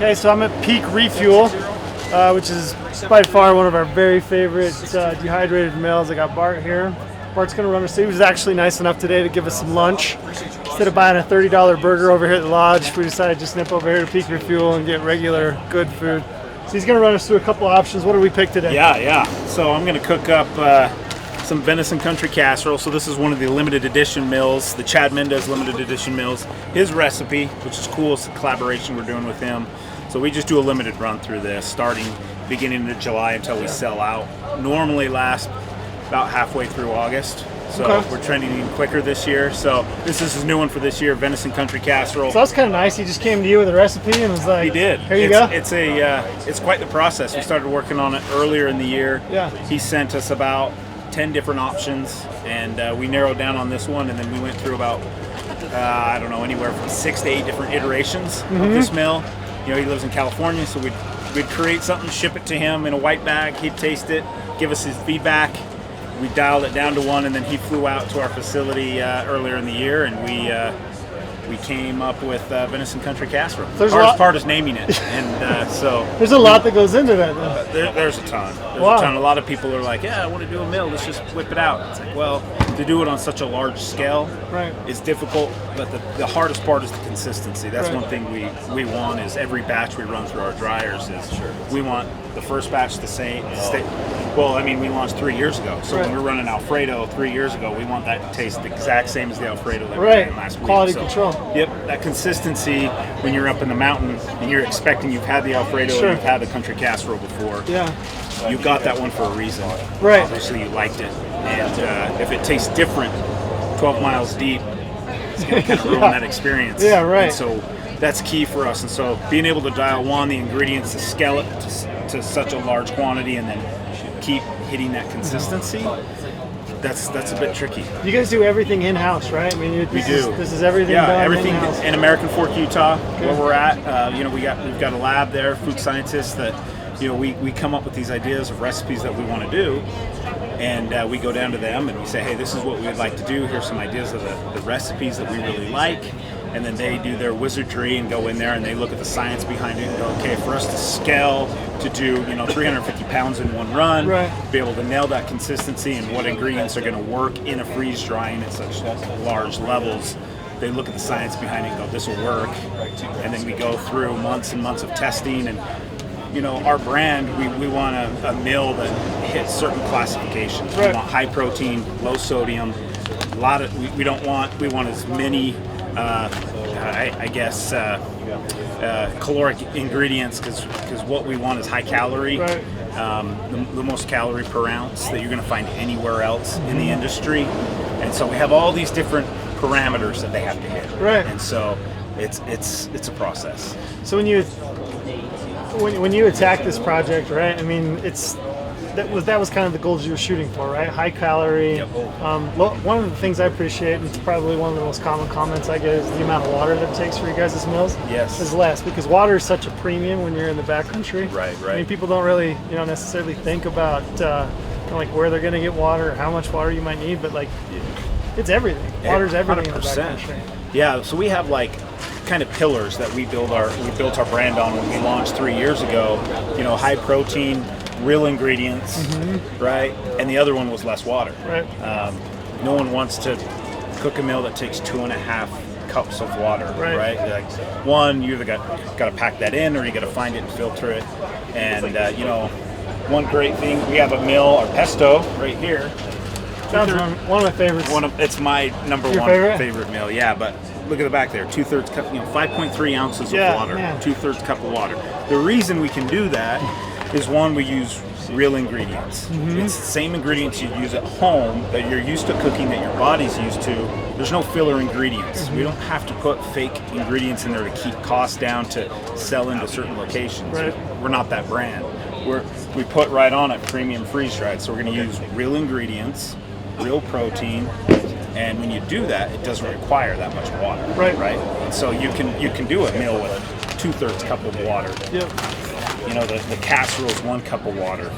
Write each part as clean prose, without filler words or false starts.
Okay, so I'm at Peak Refuel, which is by far one of our very favorite dehydrated meals. I got Bart here. Bart's going to run us through. He was actually nice enough today to give us some lunch. Instead of buying a $30 burger over here at the lodge, we decided to just nip over here to Peak Refuel and get regular good food. So he's going to run us through a couple options. What did we pick today? Yeah. So I'm going to cook up some venison country casserole. So this is one of the limited edition meals, the Chad Mendez limited edition meals. His recipe, which is cool, it's a collaboration we're doing with him. So we just do a limited run through this, starting beginning of July until we sell out. Normally lasts about halfway through August. So we're trending even quicker this year. So this is his new one for this year, venison country casserole. So that's kind of nice. He just came to you with a recipe and was like, he did. Here you go. It's quite the process. We started working on it earlier in the year. Yeah. He sent us about 10 different options, and we narrowed down on this one, and then we went through about, I don't know, anywhere from 6 to 8 different iterations of this meal. You know, he lives in California, so we'd create something, ship it to him in a white bag, he'd taste it, give us his feedback. We dialed it down to one, and then he flew out to our facility earlier in the year, and we came up with venison country casserole. The hardest part is naming it, and so there's a lot that goes into that, though. There's a ton. There's a ton. A lot of people are like, "Yeah, I want to do a meal. Let's just whip it out." It's like, well, to do it on such a large scale, is difficult. But the hardest part is the consistency. That's one thing we want is every batch we run through our dryers is we want the first batch to stay. Well, I mean, we launched 3 years ago, so when we're running Alfredo 3 years ago, we want that to taste the exact same as the Alfredo that we ran last week. Quality control. Yep, that consistency when you're up in the mountain and you're expecting you've had the Alfredo and you've had the country casserole before. Yeah. You got that one for a reason. Right. Obviously you liked it. And if it tastes different 12 miles deep, it's going to kind of ruin that experience. Yeah, right. And so that's key for us. And so being able to dial the ingredients, to scale it to such a large quantity and then keep hitting that consistency, that's a bit tricky. You guys do everything in-house, right? I mean, we do. This is everything done everything in-house. in American Fork, Utah, where we're at. We've got a lab there, food scientists that, we come up with these ideas of recipes that we want to do, and we go down to them and we say, hey, this is what we'd like to do. Here's some ideas of the recipes that we really like. And then they do their wizardry and go in there and they look at the science behind it and go, okay, for us to scale to do 350 pounds in one run, be able to nail that consistency and what ingredients are going to work in a freeze drying at such large levels. They look at the science behind it and go, this will work. And then we go through months and months of testing. And our brand, we want a meal that hits certain classifications. We want high protein, low sodium. We want as many caloric ingredients because what we want is high calorie, the most calorie per ounce that you're going to find anywhere else in the industry. And so we have all these different parameters that they have to hit. And so it's a process. So when you attack this project, right? I mean, that was kind of the goals you were shooting for, right? High calorie. One of the things I appreciate, and it's probably one of the most common comments I get, is the amount of water that it takes for you guys' meals. Is less, because water is such a premium when you're in the backcountry. Right. I mean, people don't really, necessarily think about like where they're going to get water, or how much water you might need, but like it's everything. Water's everything 100%. In the backcountry. Yeah. So we have like kind of pillars that we built our brand on when we launched 3 years ago. High protein, real ingredients, right? And the other one was less water. No one wants to cook a meal that takes 2.5 cups of water, right? Like, one, you either got to pack that in, or you got to find it and filter it. And one great thing, we have a meal, our pesto, right here. That's one of my favorites. It's my number one favorite meal. Yeah, but look at the back there, 2/3 cup, 5.3 ounces of water, 2/3 cup of water. The reason we can do that is, one, we use real ingredients. It's the same ingredients you'd use at home that you're used to cooking, that your body's used to. There's no filler ingredients. We don't have to put fake ingredients in there to keep costs down to sell into certain locations. We're not that brand. We put right on it premium freeze dried. So we're going to use real ingredients, real protein, and when you do that, it doesn't require that much water. Right. And so you can do a meal with 2/3 cup of water. The casserole is 1 cup of water.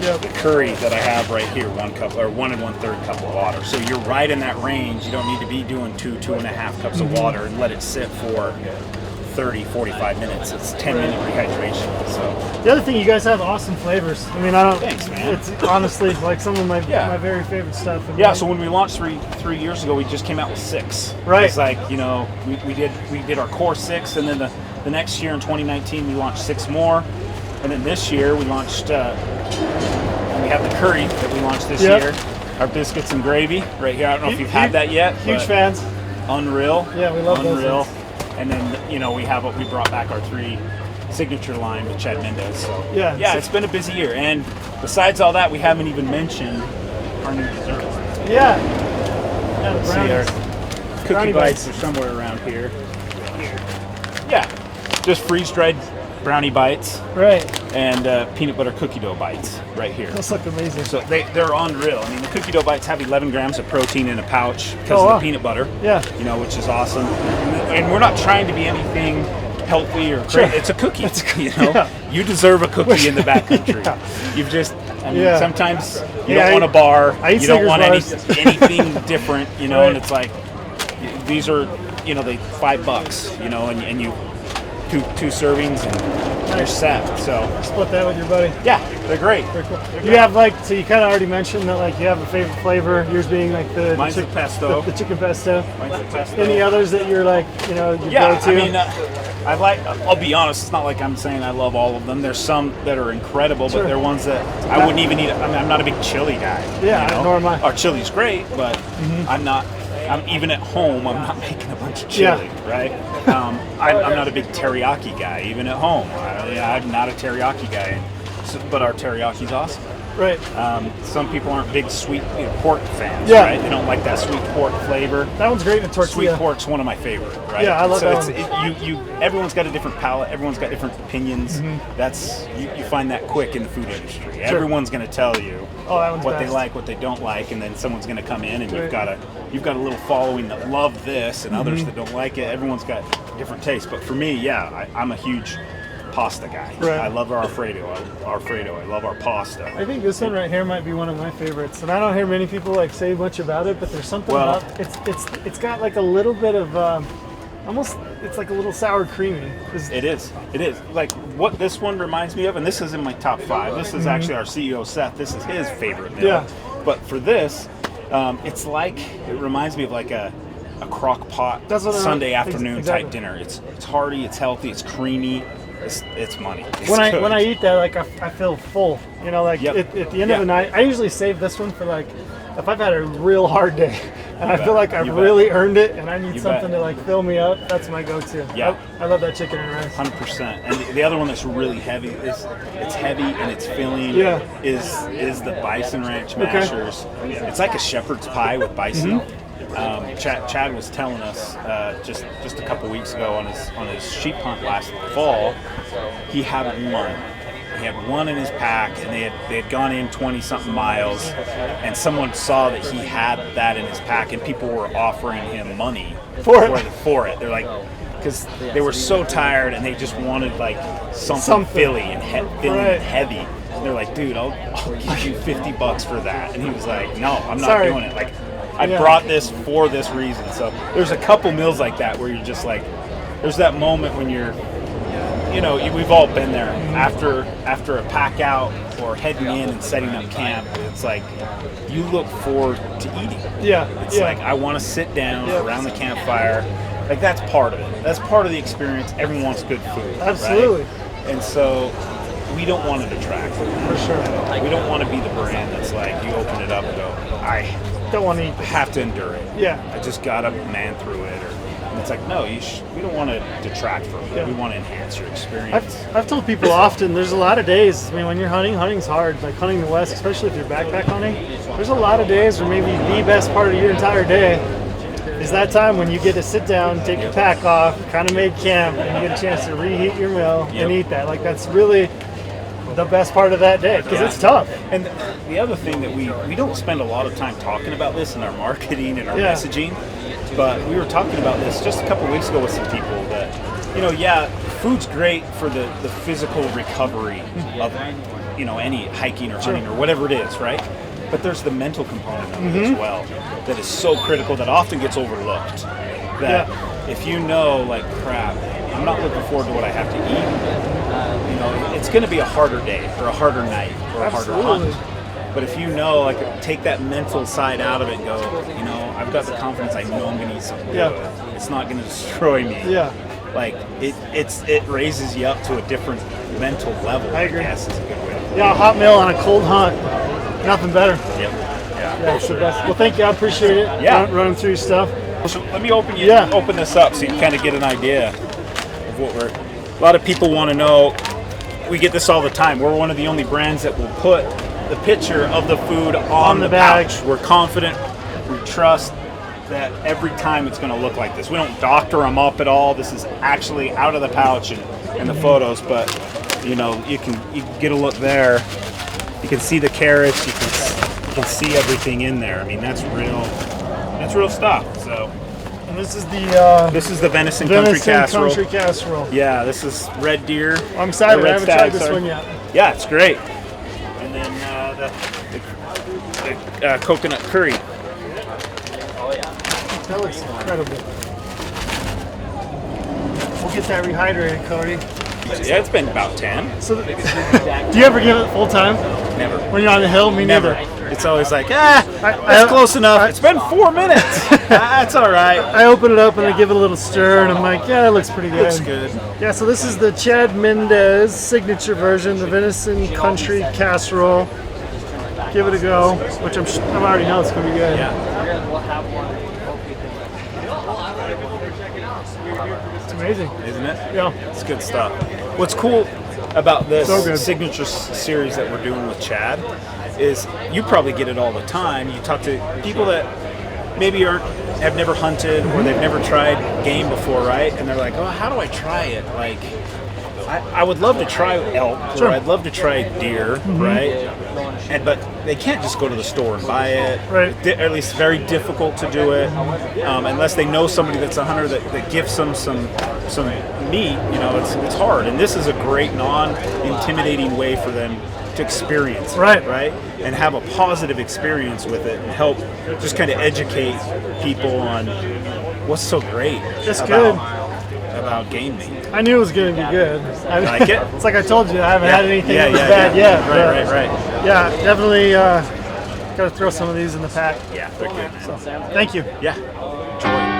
The curry that I have right here, 1 cup, or 1 1/3 cup of water. So you're right in that range. You don't need to be doing 2.5 cups of water and let it sit for 30, 45 minutes. It's 10-minute rehydration. So the other thing, you guys have awesome flavors. I mean, I don't. Thanks, man. It's honestly like some of my very favorite stuff. Yeah. So when we launched three years ago, we just came out with 6. Right. It's like, you know, we did our core 6, and then the next year in 2019 we launched 6 more, and then this year we launched. We have the curry that we launched this year. Our biscuits and gravy right here. I don't know if you've had that yet. Huge fans. Unreal. Yeah, we love Unreal. those. And then, you know, we brought back our 3 signature line with Chad Mendez. So yeah, it's been a busy year. And besides all that, we haven't even mentioned our new dessert. Yeah. The brownies. Our cookie bites are somewhere around here. Yeah. Just freeze-dried brownie bites. Right. And peanut butter cookie dough bites right here. Those look amazing. So they're unreal. I mean, the cookie dough bites have 11 grams of protein in a pouch because of the peanut butter. Yeah. You know, which is awesome. And we're not trying to be anything healthy or crazy. It's a cookie. You know, you deserve a cookie in the backcountry. You've just, I mean, sometimes you don't want a bar. You don't want anything different. You know, and it's like these are, you know, they $5. You know, and you two servings and you're set. So split that with your buddy. Yeah, they're great. Very cool. You have so you kind of already mentioned that you have a favorite flavor. Yours being mine's the pesto. The chicken pesto. Mine's the pesto. Any others that you're your go-to? I mean, I'll be honest. It's not like I'm saying I love all of them. There's some that are incredible, but they're ones that I wouldn't even eat. I mean, I'm not a big chili guy. Yeah, you know? nor am I. Our chili's great, but I'm not. I'm even at home. I'm not making a bunch of chili, right? I'm not a big teriyaki guy, even at home. I'm not a teriyaki guy, but our teriyaki's awesome. Right. Some people aren't big sweet pork fans, right? They don't like that sweet pork flavor. That one's great in a tortilla. Sweet pork's one of my favorite, right? Yeah, I love that one. Everyone's got a different palate. Everyone's got different opinions. That's you find that quick in the food industry. Sure. Everyone's going to tell you what they like, what they don't like, and then someone's going to come in and you've got a little following that love this and others that don't like it. Everyone's got different tastes. But for me, I'm a huge pasta guy. Right. I love our Alfredo. I love our pasta. I think this one right here might be one of my favorites, and I don't hear many people say much about it. But there's something about it's got like a little bit of almost it's like a little sour creamy. It is. Like what this one reminds me of, and this is in my top 5. This is actually our CEO Seth. This is his favorite meal. Yeah. But for this, it reminds me of like a crock pot Sunday afternoon type dinner. It's hearty. It's healthy. It's creamy. It's money. When I eat that, I feel full. You know, at the end of the night, I usually save this one for if I've had a real hard day and I feel like I've really earned it and I need something to fill me up. That's my go-to. Yeah, I love that chicken and rice. 100%. And the other one that's really heavy it's heavy and it's filling. Is the bison ranch mashers. Okay. It's like a shepherd's pie with bison. Chad was telling us just a couple weeks ago on his sheep hunt last fall, he had one. He had one in his pack, and they had gone in 20-something miles, and someone saw that he had that in his pack, and people were offering him money for it. They're like, because they were so tired, and they just wanted something filly and heavy. And they're like, dude, I'll give you $50 for that. And he was like, no, I'm not doing it. I brought this for this reason. So there's a couple meals like that where you're just there's that moment when you're, we've all been there after a pack out or heading in and setting up camp. It's like you look forward to eating. Yeah. It's I want to sit down around the campfire. That's part of it. That's part of the experience. Everyone wants good food. Absolutely. Right? And so we don't want to detract from that. For sure. We don't want to be the brand that's you open it up and go, I don't want to eat. I have to endure it. Yeah. I just gotta man through it. And it's no, we don't want to detract from it. Yeah. We want to enhance your experience. I've told people often, there's a lot of days. I mean, when you're hunting's hard. Hunting the West, especially if you're backpack hunting. There's a lot of days where maybe the best part of your entire day is that time when you get to sit down, take your pack off, kind of make camp, and you get a chance to reheat your meal and eat that. That's really the best part of that day because it's tough. And the other thing that we don't spend a lot of time talking about this in our marketing and our messaging, but we were talking about this just a couple weeks ago with some people that food's great for the physical recovery of any hiking or hunting or whatever it is, right? But there's the mental component of it as well that is so critical that often gets overlooked. That if crap, I'm I'm not looking forward to what I have to eat. You know, it's going to be a harder day or a harder night or a harder hunt. But if you know, like, take that mental side out of it and go, you know, I've got the confidence, I know I'm going to eat something good. It's not going to destroy me. Yeah. Like, it raises you up to a different mental level. I agree. I guess is a good way to put it. Yeah, a hot meal on a cold hunt. Nothing better. Yep. Yeah, it's the best. Well, thank you. I appreciate it. Yeah. Running through your stuff. So let me open this up so you can kind of get an idea of what we're. A lot of people want to know. We get this all the time. We're one of the only brands that will put the picture of the food on the bag. pouch. We're confident. We trust that every time it's going to look like this. We don't doctor them up at all. This is actually out of the pouch and the photos. But you know, you can get a look there. You can see the carrots. You can see everything in there. I mean, that's real stuff. So. And this is the venison country casserole. Country casserole. Yeah, this is red deer. I'm excited. I haven't tried this one yet. Yeah, it's great. And then the coconut curry. Oh yeah. That looks incredible. We'll get that rehydrated, Cody. Yeah, it's been about 10. So, do you ever give it full time? Never. When you're on the hill? Me never. It's always like, that's close enough. It's been 4 minutes. That's all right. I open it up and I give it a little stir, and I'm like, yeah, that looks pretty good. Looks good. Yeah, so this is the Chad Mendez signature version, the venison country casserole. Give it a go, which I already know it's going to be good. Yeah. It's amazing. Isn't it? Yeah. It's good stuff. What's cool about this So signature series that we're doing with Chad is you probably get it all the time. You talk to people that maybe have never hunted or they've never tried game before, right? And they're like, oh, how do I try it? Like, I would love to try elk, or I'd love to try deer, right? But they can't just go to the store and buy it. Right. Or at least very difficult to do it unless they know somebody that's a hunter that gives them some meat. You know, it's hard. And this is a great non-intimidating way for them to experience, right? And have a positive experience with it and help just kind of educate people on what's so great about game meat. I knew it was going to be good. I like it. It's like I told you, I haven't had anything that was bad yet. Right. Yeah, definitely got to throw some of these in the pack. Yeah, they're good. So, thank you. Yeah. Enjoy.